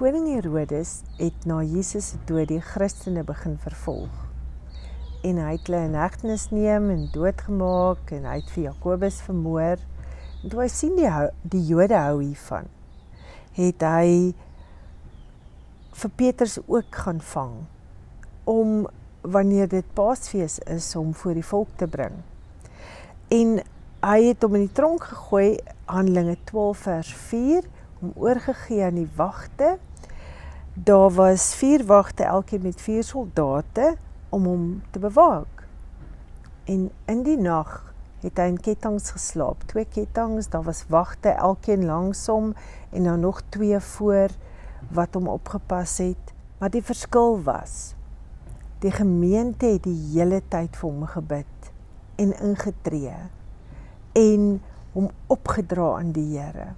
Koning Herodes het na Jesus se dood die Christene begin vervolg. En hy het hulle in hegtenis neem en doodgemaak en hy het vir Jakobus vermoor. En toe hy sien die Jode hou hiervan, het hy vir Petrus ook gaan vang, om wanneer dit Paasfees is, om voor die volk te bring. En hy het hom in die tronk gegooi, Handelinge 12 vers 4, om oorgegee aan die wagte. Daar was 4 wagte, elkeen met 4 soldate, om hom te bewaak. En in die nag het hy in kettinge geslaap, 2 kettinge, daar was wagte, elkeen langs hom, en dan nog 2 voor, wat hom opgepas het. Maar die verskil was, die gemeente het die hele tyd vir hom gebid, en ingetree, en hom opgedra aan die Here.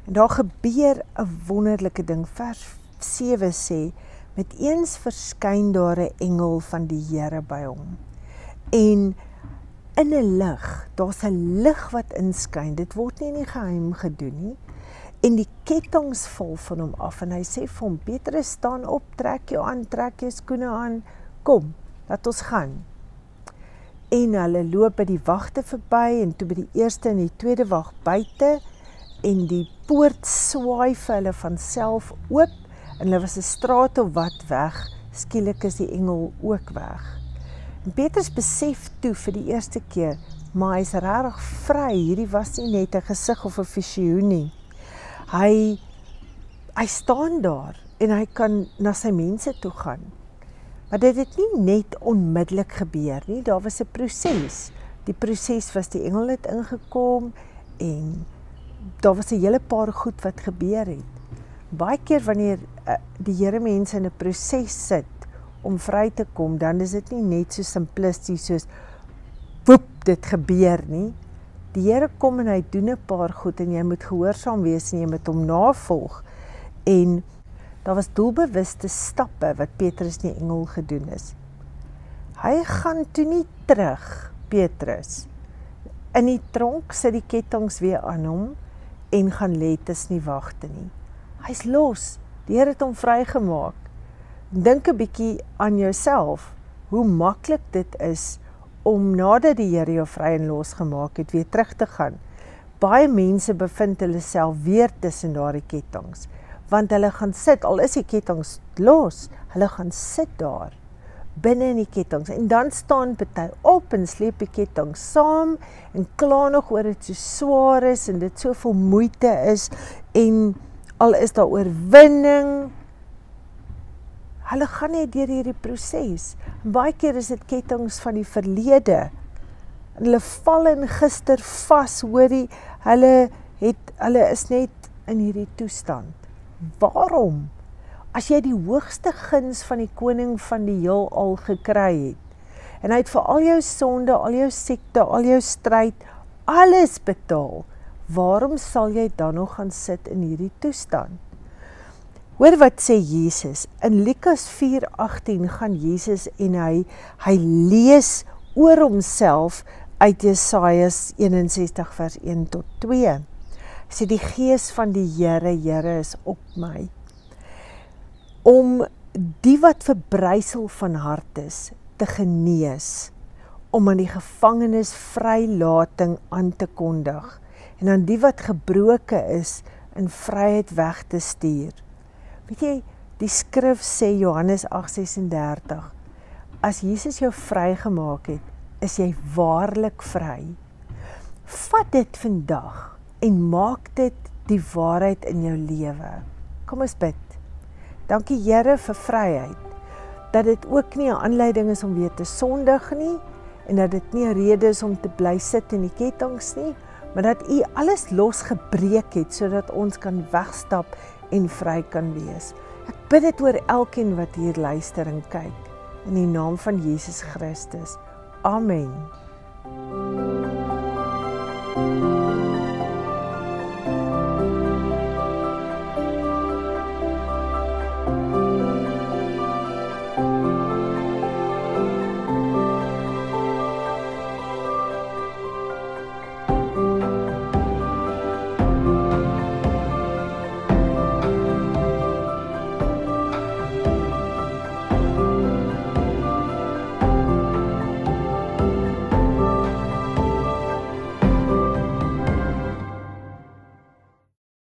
En daar gebeur 'n wonderlike ding, vers 7 sê, met eens verskyn daar 'n engel van die Here by hom. En in 'n lig, daar's 'n lig wat inskyn, dit word nie in die geheim gedoen nie, en die kettinge val van hom af, en hy sê vir hom, Petrus, staan op, trek jou aan, trek jou skoene aan, kom, laat ons gaan. En hulle loop by die wagte verby, en toe by die eerste en die tweede wag buite, en die poort swaai vir hulle van self oop, en hulle was 'n straat of wat weg, skielik is die engel ook weg. En Petrus besef toe vir die eerste keer, maar hy is regtig vry, hierdie was nie net 'n gesig of 'n visioen nie. Hy staan daar, en hy kan na sy mense toe gaan. Maar dit het nie net onmiddellik gebeur nie, daar was 'n proses. Die proses was, die engel het ingekom, en daar was 'n hele paar goed wat gebeur het. Baie keer wanneer die Here mense in 'n proses sit om vry te kom, dan is dit nie net so simplisties soos woep, dit gebeur nie. Die Here kom en hy doen 'n paar goed, en jy moet gehoorsaam wees en jy moet hom navolg. En daar was doelbewuste stappe wat Petrus die engel gedoen is. Hy gaan toe nie terug, Petrus. In die tronk sit die kettinge weer aan hom, en gaan lê tussen die wagte nie. Hy's los, die Here het hom vrygemaak. Dink 'n bietjie aan jouself, hoe maklik dit is, om nadat die Here jou vry en los gemaak het, weer terug te gaan. Baie mense bevind hulle self weer tussen daardie kettinge, want hulle gaan sit, al is die kettinge los, hulle gaan sit daar, binne in die kettinge, en dan staan party op en sleep die kettinge saam, en kla nog oor dit so swaar is, en dit soveel moeite is, en al is daar oorwinning, hulle gaan net deur hierdie proses. Baie keer is dit kettinge van die verlede. Hulle val in gister vas, hoorie, hulle is net in hierdie toestand. Waarom? As jy die hoogste guns van die koning van die heelal gekry het, en hy het vir al jou sonde, al jou siekte, al jou stryd, alles betaal, waarom sal jy dan nog gaan sit in hierdie toestand? Hoor wat sê Jesus, in Lukas 4:18 gaan Jesus en hy lees oor homself uit Jesaja 61 vers 1 tot 2. Hy sê, die gees van die Here is op my, om die wat verbrysel van hart is, te genees, om aan die gevangenes vrylating aan te kondig, en aan die wat gebroke is, in vryheid weg te stuur. Weet jy, die skrif sê, Johannes 8:36, as Jesus jou vrygemaak het, is jy waarlik vry. Vat dit vandag, en maak dit die waarheid in jou lewe. Kom ons bid. Dankie Here vir vryheid, dat dit ook nie 'n aanleiding is om weer te sondig nie, en dat dit nie 'n rede is om te bly sit in die kettinge nie, maar dat U alles losgebreek het, sodat ons kan wegstap en vry kan wees. Ek bid dit oor elkeen wat hier luister en kyk, in die naam van Jesus Christus. Amen.